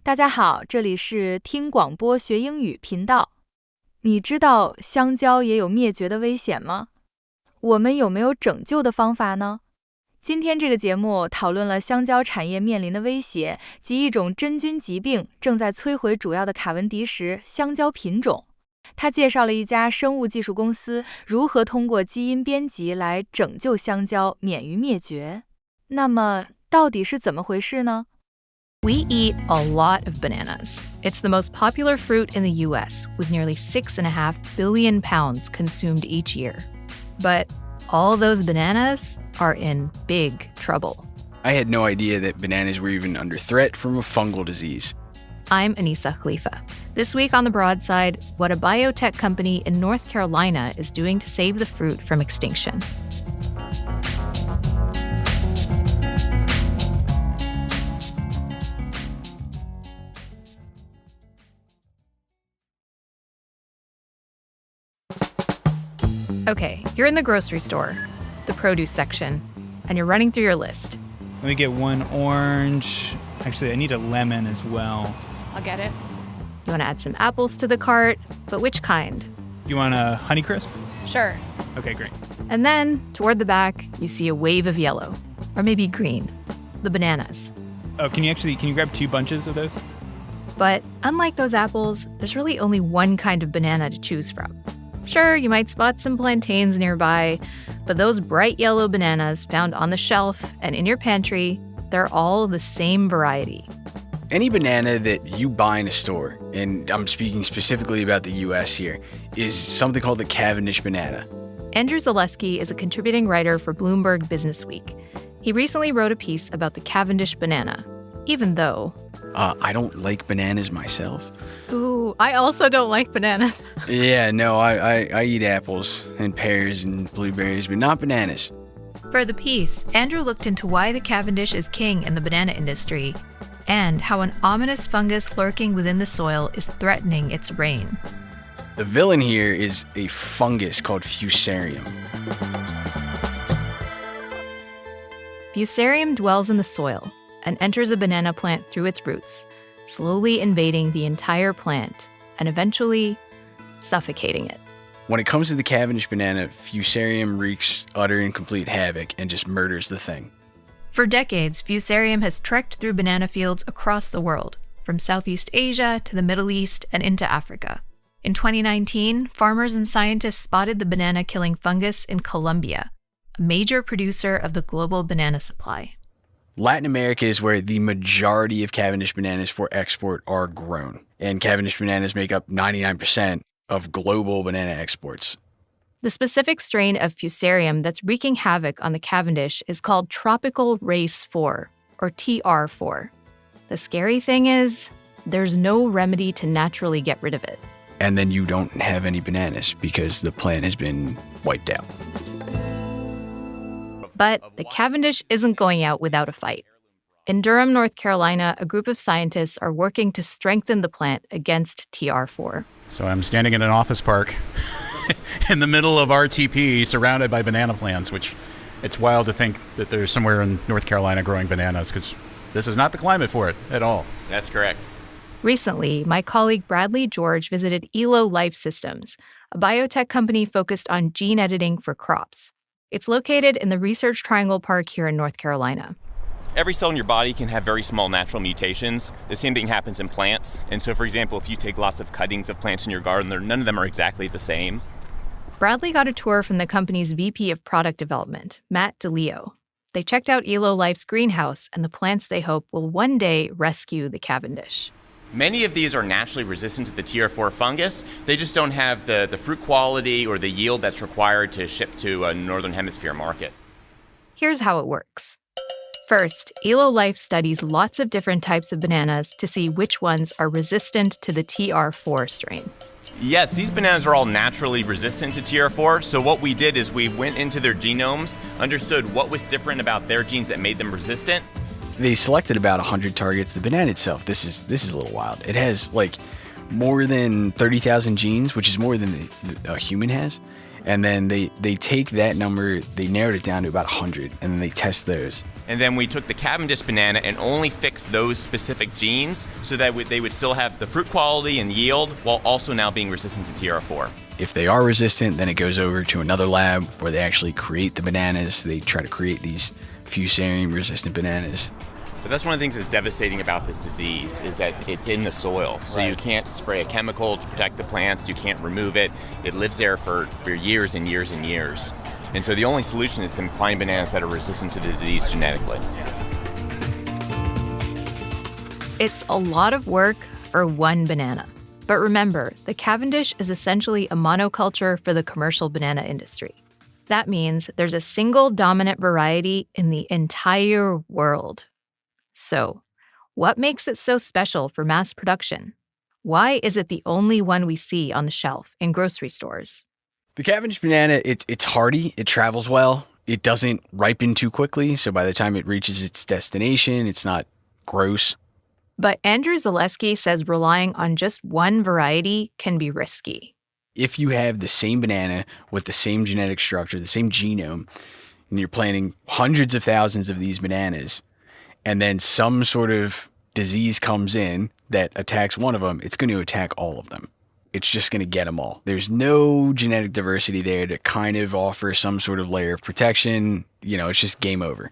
大家好，这里是听广播学英语频道。你知道香蕉也有灭绝的危险吗？我们有没有拯救的方法呢？今天这个节目讨论了香蕉产业面临的威胁及一种真菌疾病正在摧毁主要的卡文迪什香蕉品种。他介绍了一家生物技术公司如何通过基因编辑来拯救香蕉免于灭绝。那么到底是怎么回事呢？ We eat a lot of bananas. It's the most popular fruit in the U.S., with nearly 6.5 billion pounds consumed each year. But all those bananas are in big trouble. I had no idea that bananas were even under threat from a fungal disease. I'm Anissa Khalifa. This week on The Broadside, what a biotech company in North Carolina is doing to save the fruit from extinction. Okay, you're in the grocery store, the produce section, and you're running through your list. Let me get one orange. Actually, I need a lemon as well. I'll get it. You want to add some apples to the cart, but which kind? You want a Honeycrisp? Sure. Okay, great. And then, toward the back, you see a wave of yellow, or maybe green, the bananas. Oh, can you grab 2 bunches of those? But unlike those apples, there's really only one kind of banana to choose from. Sure, you might spot some plantains nearby, but those bright yellow bananas found on the shelf and in your pantry, they're all the same variety. Any banana that you buy in a store, and I'm speaking specifically about the US here, is something called the Cavendish banana. Andrew Zaleski is a contributing writer for Bloomberg Businessweek. He recently wrote a piece about the Cavendish banana, even though... I don't like bananas myself. Ooh, I also don't like bananas. Yeah, no, I eat apples and pears and blueberries, but not bananas. For the piece, Andrew looked into why the Cavendish is king in the banana industry and how an ominous fungus lurking within the soil is threatening its reign. The villain here is a fungus called Fusarium. Fusarium dwells in the soil and enters a banana plant through its roots, slowly invading the entire plant and eventually suffocating it. When it comes to the Cavendish banana, Fusarium wreaks utter and complete havoc and just murders the thing. For decades, Fusarium has trekked through banana fields across the world, from Southeast Asia to the Middle East and into Africa. In 2019, farmers and scientists spotted the banana-killing fungus in Colombia, a major producer of the global banana supply. Latin America is where the majority of Cavendish bananas for export are grown, and Cavendish bananas make up 99% of global banana exports. The specific strain of Fusarium that's wreaking havoc on the Cavendish is called Tropical Race 4, or TR4. The scary thing is, there's no remedy to naturally get rid of it. And then you don't have any bananas because the plant has been wiped out. But the Cavendish isn't going out without a fight. In Durham, North Carolina, a group of scientists are working to strengthen the plant against TR4. So I'm standing in an office park in the middle of RTP, surrounded by banana plants, which it's wild to think that there's somewhere in North Carolina growing bananas, because this is not the climate for it at all. That's correct. Recently, my colleague Bradley George visited Elo Life Systems, a biotech company focused on gene editing for crops. It's located in the Research Triangle Park here in North Carolina. Every cell in your body can have very small natural mutations. The same thing happens in plants. And so, for example, if you take lots of cuttings of plants in your garden, none of them are exactly the same. Bradley got a tour from the company's VP of Product Development, Matt DeLeo. They checked out Elo Life's greenhouse and the plants they hope will one day rescue the Cavendish. Many of these are naturally resistant to the TR4 fungus. They just don't have the fruit quality or the yield that's required to ship to a Northern Hemisphere market. Here's how it works. First, Elo Life studies lots of different types of bananas to see which ones are resistant to the TR4 strain. Yes, these bananas are all naturally resistant to TR4. So what we did is we went into their genomes, understood what was different about their genes that made them resistant. They selected about 100 targets. The banana itself, this is a little wild. It has like more than 30,000 genes, which is more than a human has. And then they take that number, they narrowed it down to about 100, and then they test those. And then we took the Cavendish banana and only fixed those specific genes so that they would still have the fruit quality and yield while also now being resistant to TR4. If they are resistant, then it goes over to another lab where they actually create the bananas. They try to create these Fusarium-resistant bananas. But that's one of the things that's devastating about this disease is that it's in the soil. So you can't spray a chemical to protect the plants. You can't remove it. It lives there for years and years and years. And so the only solution is to find bananas that are resistant to the disease genetically. It's a lot of work for one banana. But remember, the Cavendish is essentially a monoculture for the commercial banana industry. That means there's a single dominant variety in the entire world. So, what makes it so special for mass production? Why is it the only one we see on the shelf in grocery stores? The Cavendish banana, it's hardy, it travels well, it doesn't ripen too quickly, so by the time it reaches its destination, it's not gross. But Andrew Zaleski says relying on just one variety can be risky. If you have the same banana with the same genetic structure, the same genome, and you're planting hundreds of thousands of these bananas, and then some sort of disease comes in that attacks one of them, it's going to attack all of them. It's just going to get them all. There's no genetic diversity there to kind of offer some sort of layer of protection. It's just game over.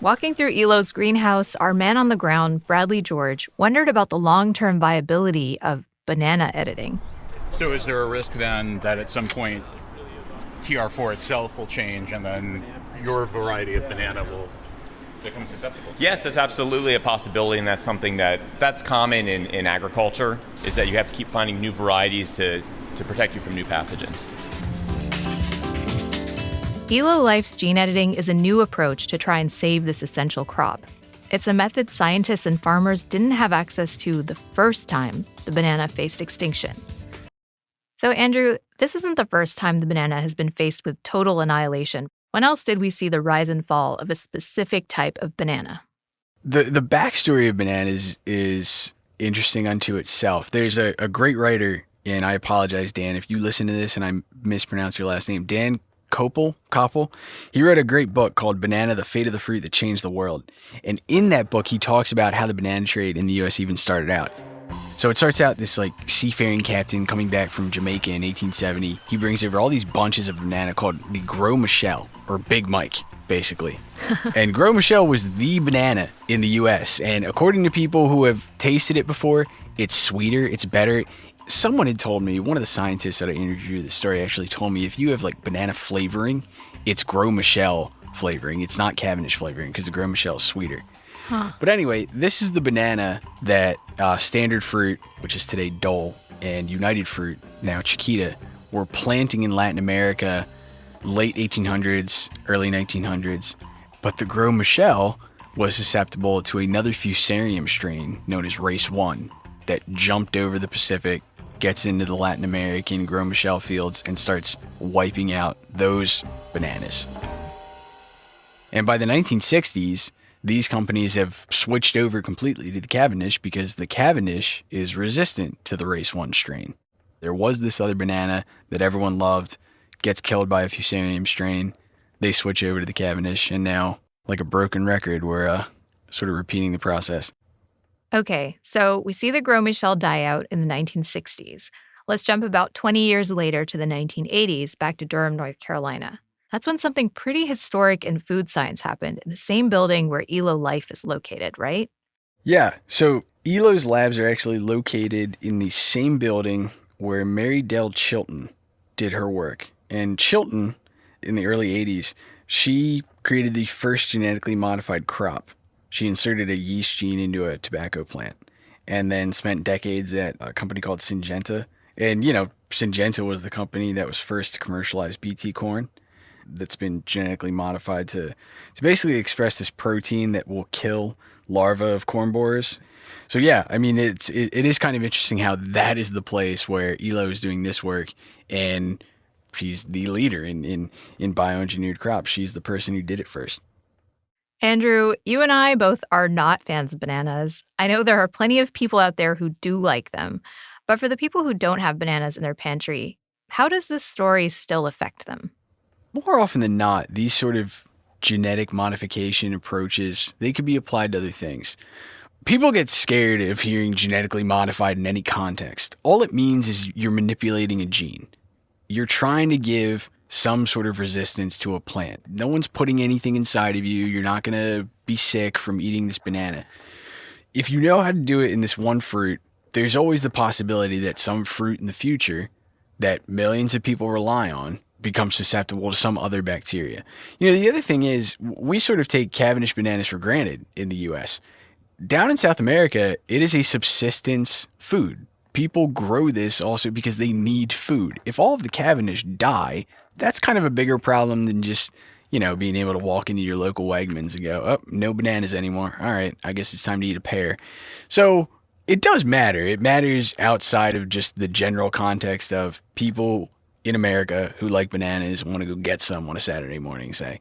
Walking through Elo's greenhouse, our man on the ground, Bradley George, wondered about the long-term viability of banana editing. So is there a risk then that at some point TR4 itself will change and then your variety of banana will become susceptible? Yes, that's absolutely a possibility, and that's something that's common in agriculture, is that you have to keep finding new varieties to protect you from new pathogens. Elo Life's gene editing is a new approach to try and save this essential crop. It's a method scientists and farmers didn't have access to the first time the banana faced extinction. So, Andrew, this isn't the first time the banana has been faced with total annihilation. When else did we see the rise and fall of a specific type of banana? The backstory of bananas is interesting unto itself. There's a great writer, and I apologize, Dan, if you listen to this and I mispronounce your last name, Dan Koppel. He wrote a great book called Banana, the Fate of the Fruit That Changed the World. And in that book, he talks about how the banana trade in the U.S. even started out. So it starts out this seafaring captain coming back from Jamaica in 1870. He brings over all these bunches of banana called the Gros Michel, or Big Mike, basically. And Gros Michel was the banana in the U.S. And according to people who have tasted it before, it's sweeter, it's better. Someone had told me, one of the scientists that I interviewed the story actually told me, if you have banana flavoring, it's Gros Michel flavoring. It's not Cavendish flavoring because the Gros Michel is sweeter. Huh. But anyway, this is the banana that Standard Fruit, which is today Dole, and United Fruit, now Chiquita, were planting in Latin America late 1800s, early 1900s. But the Gros Michel was susceptible to another Fusarium strain known as Race 1 that jumped over the Pacific, gets into the Latin American Gros Michel fields, and starts wiping out those bananas. And by the 1960s, these companies have switched over completely to the Cavendish because the Cavendish is resistant to the Race 1 strain. There was this other banana that everyone loved, gets killed by a Fusarium strain. They switch over to the Cavendish, and now, like a broken record, we're sort of repeating the process. Okay, so we see the Gros Michel die out in the 1960s. Let's jump about 20 years later to the 1980s, back to Durham, North Carolina. That's when something pretty historic in food science happened in the same building where Elo Life is located, right? Yeah, so Elo's labs are actually located in the same building where Mary Dell Chilton did her work. And Chilton, in the early 80s, she created the first genetically modified crop. She inserted a yeast gene into a tobacco plant and then spent decades at a company called Syngenta. And, Syngenta was the company that was first to commercialize BT corn that's been genetically modified to basically express this protein that will kill larvae of corn borers. So, yeah, I mean, it is kind of interesting how that is the place where Elo is doing this work, and she's the leader in bioengineered crops. She's the person who did it first. Andrew, you and I both are not fans of bananas. I know there are plenty of people out there who do like them. But for the people who don't have bananas in their pantry, How does this story still affect them? More often than not, these sort of genetic modification approaches, they could be applied to other things. People get scared of hearing genetically modified in any context. All it means is you're manipulating a gene. You're trying to give some sort of resistance to a plant. No one's putting anything inside of you. You're not going to be sick from eating this banana. If you know how to do it in this one fruit, there's always the possibility that some fruit in the future that millions of people rely on becomes susceptible to some other bacteria. The other thing is we sort of take Cavendish bananas for granted in the U.S. Down in South America, it is a subsistence food. People grow this also because they need food. If all of the Cavendish die, that's kind of a bigger problem than just, being able to walk into your local Wegmans and go, oh, no bananas anymore. All right, I guess it's time to eat a pear. So it does matter. It matters outside of just the general context of people in America who like bananas want to go get some on a Saturday morning, say.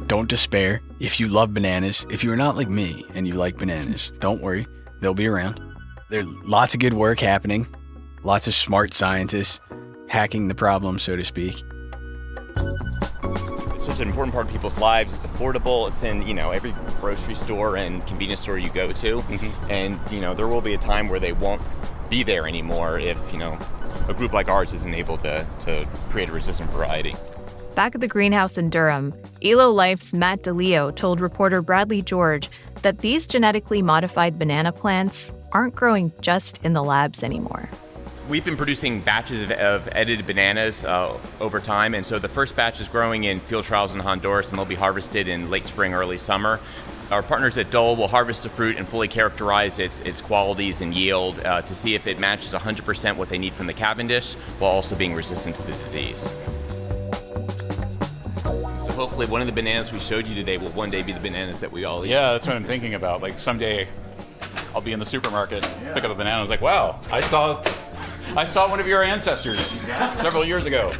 Don't despair. If you love bananas, if you are not like me and you like bananas, don't worry. They'll be around. There's lots of good work happening. Lots of smart scientists hacking the problem, so to speak. It's such an important part of people's lives. It's affordable. It's in, every grocery store and convenience store you go to. Mm-hmm. And, there will be a time where they won't be there anymore if, a group like ours isn't able to create a resistant variety. Back at the greenhouse in Durham, Elo Life's Matt DeLeo told reporter Bradley George that these genetically modified banana plants aren't growing just in the labs anymore. We've been producing batches of edited bananas over time, and so the first batch is growing in field trials in Honduras, and they'll be harvested in late spring, early summer. Our partners at Dole will harvest the fruit and fully characterize its qualities and yield to see if it matches 100% what they need from the Cavendish, while also being resistant to the disease. So hopefully one of the bananas we showed you today will one day be the bananas that we all eat. Yeah, that's what I'm thinking about. Like someday I'll be in the supermarket, pick up a banana, I was like, wow, I saw one of your ancestors several years ago.